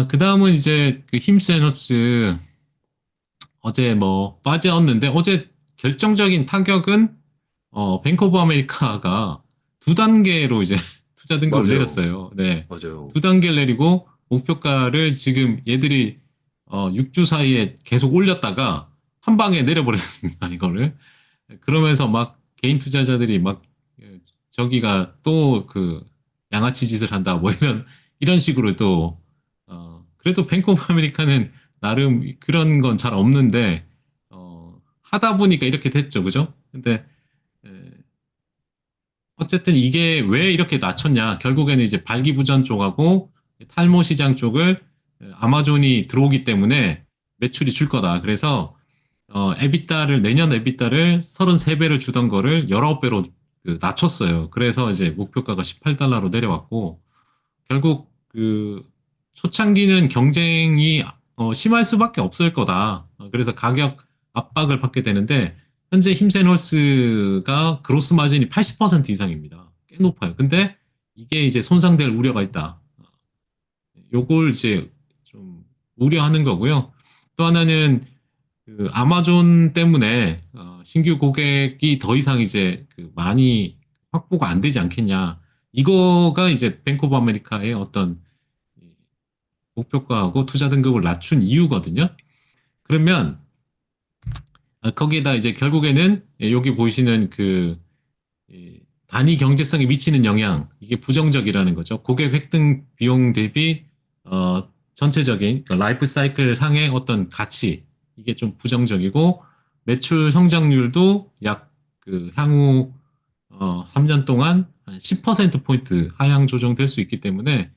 그 다음은 이제 그 힘세너스 어제 뭐 빠졌는데 어제 결정적인 타격은 뱅크 오브 아메리카가 두 단계로 이제 투자 등급을 맞아요. 내렸어요. 네. 맞아요. 두 단계를 내리고 목표가를 지금 얘들이 6주 사이에 계속 올렸다가 한 방에 내려버렸습니다. 이거를. 그러면서 막 개인 투자자들이 막 저기가 또 그 양아치 짓을 한다 뭐 이런 식으로 또 그래도 뱅크 오브 아메리카는 나름 그런 건 잘 없는데 하다 보니까 이렇게 됐죠. 그죠? 근데 에, 어쨌든 이게 왜 이렇게 낮췄냐? 결국에는 이제 발기부전 쪽하고 탈모 시장 쪽을 아마존이 들어오기 때문에 매출이 줄 거다. 그래서 내년 에비타를 33배를 주던 거를 19배로 낮췄어요. 그래서 이제 목표가가 18달러로 내려왔고 결국 그 초창기는 경쟁이 심할 수밖에 없을 거다. 그래서 가격 압박을 받게 되는데 현재 힘센홀스가 그로스 마진이 80% 이상입니다. 꽤 높아요. 근데 이게 이제 손상될 우려가 있다. 요걸 이제 좀 우려하는 거고요. 또 하나는 그 아마존 때문에 신규 고객이 더 이상 이제 그 많이 확보가 안 되지 않겠냐. 이거가 이제 뱅크 오브 아메리카의 어떤 목표가하고 투자 등급을 낮춘 이유거든요. 그러면 거기에다 이제 결국에는 여기 보이시는 그 단위 경제성에 미치는 영향 이게 부정적이라는 거죠. 고객 획득 비용 대비 전체적인 라이프 사이클 상의 어떤 가치 이게 좀 부정적이고 매출 성장률도 약 그 향후 3년 동안 한 10%포인트 하향 조정될 수 있기 때문에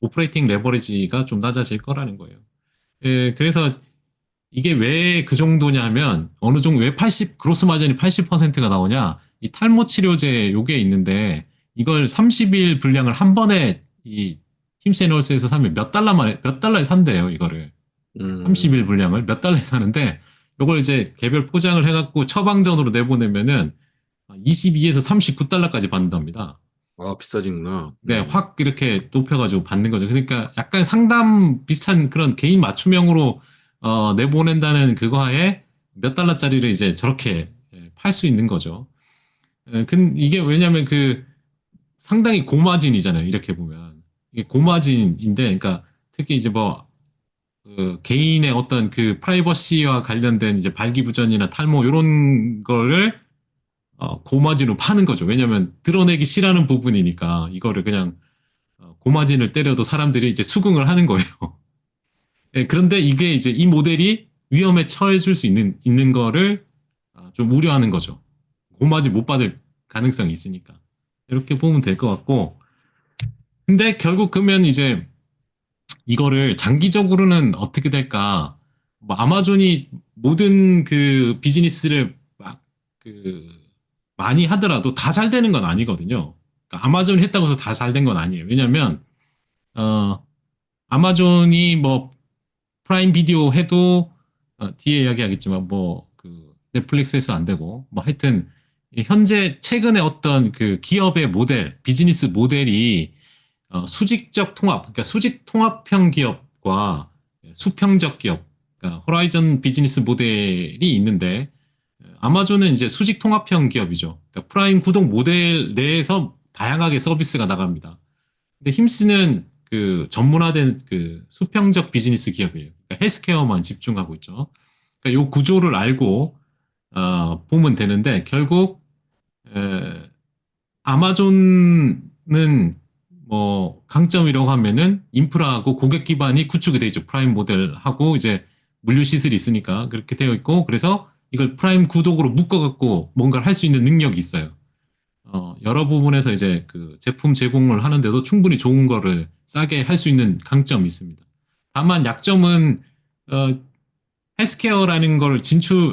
오퍼레이팅 레버리지가 좀 낮아질 거라는 거예요. 그래서 이게 왜 그 정도냐면 어느 정도 왜 80, 그로스 마진이 80%가 나오냐? 이 탈모 치료제 요게 있는데 이걸 30일 분량을 한 번에 이 힘세놀스에서 사면 몇 달러에 산대요, 이거를. 30일 음, 분량을 몇 달러에 사는데 요걸 이제 개별 포장을 해갖고 처방전으로 내보내면은 22에서 39달러까지 받는답니다. 아, 비싸지구나. 네, 확 이렇게 높여가지고 받는 거죠. 그러니까 약간 상담 비슷한 그런 개인 맞춤형으로 내보낸다는 그거 하에 몇 달러짜리를 이제 저렇게 팔 수 있는 거죠. 이게 왜냐면 그 상당히 고마진이잖아요. 이렇게 보면. 이게 고마진인데, 그러니까 특히 이제 뭐, 개인의 어떤 그 프라이버시와 관련된 이제 발기부전이나 탈모 이런 거를 고마진으로 파는 거죠. 왜냐면 드러내기 싫어하는 부분이니까 이거를 그냥 고마진을 때려도 사람들이 이제 수긍을 하는 거예요. 예, 그런데 이게 이제 이 모델이 위험에 처해질 수 있는 거를 좀 우려하는 거죠. 고마진 못 받을 가능성이 있으니까. 이렇게 보면 될 것 같고. 근데 결국 그러면 이제 이거를 장기적으로는 어떻게 될까? 뭐 아마존이 모든 그 비즈니스를 막 그 많이 하더라도 다 잘 되는 건 아니거든요. 그러니까 아마존이 했다고 해서 다 잘 된 건 아니에요. 왜냐면 어 아마존이 뭐 프라임 비디오 해도 뒤에 이야기하겠지만 뭐 그 넷플릭스에서 안 되고 뭐 하여튼 현재 최근에 어떤 그 기업의 모델 비즈니스 모델이 수직적 통합 그러니까 수직 통합형 기업과 수평적 기업 그러니까 호라이즌 비즈니스 모델이 있는데 아마존은 이제 수직 통합형 기업이죠. 그러니까 프라임 구독 모델 내에서 다양하게 서비스가 나갑니다. 근데 힘쓰는 그 전문화된 그 수평적 비즈니스 기업이에요. 그러니까 헬스케어만 집중하고 있죠. 그러니까 요 구조를 알고 보면 되는데 결국 에, 아마존은 뭐 강점이라고 하면은 인프라하고 고객 기반이 구축이 되어 있죠. 프라임 모델하고 이제 물류 시설이 있으니까 그렇게 되어 있고 그래서 이걸 프라임 구독으로 묶어갖고 뭔가를 할 수 있는 능력이 있어요. 여러 부분에서 이제 그 제품 제공을 하는데도 충분히 좋은 거를 싸게 할 수 있는 강점이 있습니다. 다만 약점은 어, 헬스케어라는 걸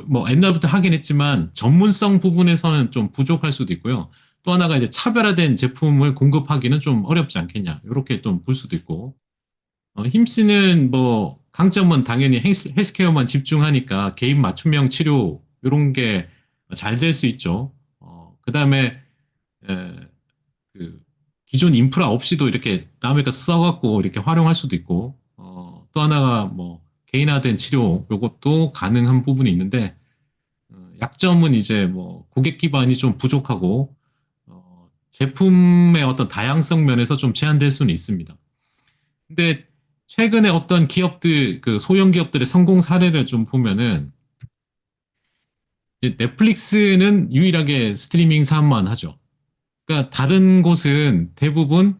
뭐 옛날부터 하긴 했지만 전문성 부분에서는 좀 부족할 수도 있고요. 또 하나가 이제 차별화된 제품을 공급하기는 좀 어렵지 않겠냐. 이렇게 좀 볼 수도 있고. 힘쓰는 뭐 강점은 당연히 헬스케어만 집중하니까 개인 맞춤형 치료 이런 게 잘 될 수 있죠. 그다음에 그 기존 인프라 없이도 이렇게 남의 거 써갖고 이렇게 활용할 수도 있고 또 하나가 뭐 개인화된 치료 요것도 가능한 부분이 있는데 약점은 이제 뭐 고객 기반이 좀 부족하고 제품의 어떤 다양성 면에서 좀 제한될 수는 있습니다. 근데 최근에 어떤 기업들 그 소형 기업들의 성공 사례를 좀 보면은 이제 넷플릭스는 유일하게 스트리밍 사업만 하죠. 그러니까 다른 곳은 대부분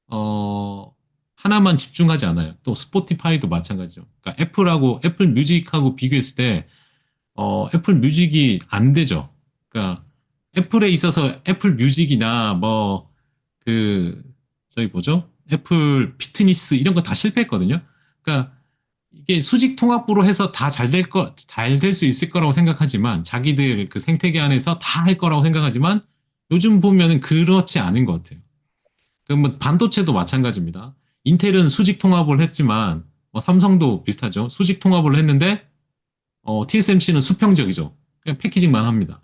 어 하나만 집중하지 않아요. 또 스포티파이도 마찬가지죠. 그러니까 애플하고 애플 뮤직하고 비교했을 때 애플 뮤직이 안 되죠. 그러니까 애플에 있어서 애플 뮤직이나 뭐 그 저기 뭐죠? 애플 피트니스 이런 거 다 실패했거든요. 그러니까 이게 수직 통합부로 해서 다 잘 될 수 있을 거라고 생각하지만 자기들 그 생태계 안에서 다 할 거라고 생각하지만 요즘 보면은 그렇지 않은 것 같아요. 그뭐 반도체도 마찬가지입니다. 인텔은 수직 통합을 했지만 삼성도 비슷하죠. 수직 통합을 했는데 TSMC는 수평적이죠. 그냥 패키징만 합니다.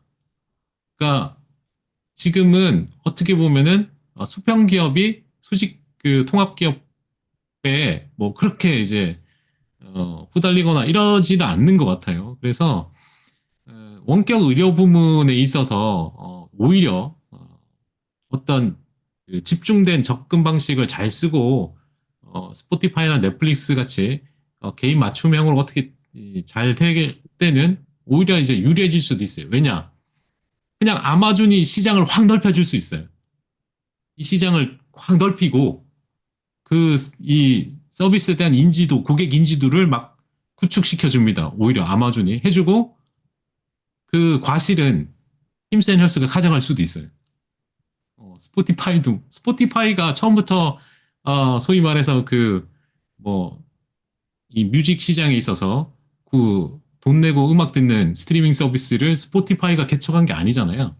그러니까 지금은 어떻게 보면은 수평 기업이 수직 그 통합 기업에 뭐 그렇게 이제 후달리거나 이러지는 않는 것 같아요. 그래서 원격 의료 부문에 있어서 오히려 어떤 그 집중된 접근 방식을 잘 쓰고 스포티파이나 넷플릭스 같이 개인 맞춤형으로 어떻게 잘 되게 때는 오히려 이제 유리해질 수도 있어요. 왜냐? 그냥 아마존이 시장을 확 넓혀줄 수 있어요. 이 시장을 확 넓히고 그 이 서비스에 대한 인지도, 고객 인지도를 막 구축시켜 줍니다. 오히려 아마존이 해주고 그 과실은 힘센 헬스가 가져갈 수도 있어요. 스포티파이가 처음부터 소위 말해서 그 뭐 이 뮤직 시장에 있어서 그 돈 내고 음악 듣는 스트리밍 서비스를 스포티파이가 개척한 게 아니잖아요.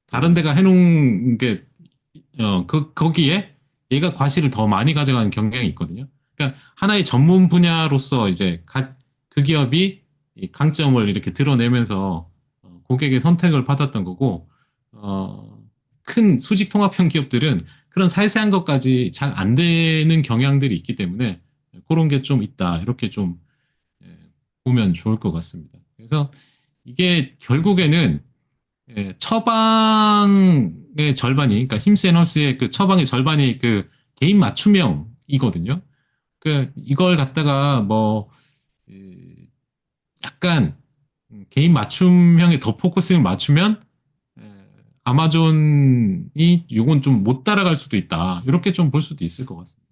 다른 데가 해놓은 게 거기에 얘가 과실을 더 많이 가져가는 경향이 있거든요. 그러니까 하나의 전문 분야로서 이제 그 기업이 이 강점을 이렇게 드러내면서 고객의 선택을 받았던 거고, 큰 수직 통합형 기업들은 그런 세세한 것까지 잘 안 되는 경향들이 있기 때문에 그런 게 좀 있다. 이렇게 좀 예, 보면 좋을 것 같습니다. 그래서 이게 결국에는 처방의 절반이, 그러니까 힘센 헐스의 그 처방의 절반이 그 개인 맞춤형이거든요. 그 이걸 갖다가 뭐 약간 개인 맞춤형에 더 포커스를 맞추면 아마존이 요건 좀 못 따라갈 수도 있다. 이렇게 좀 볼 수도 있을 것 같습니다.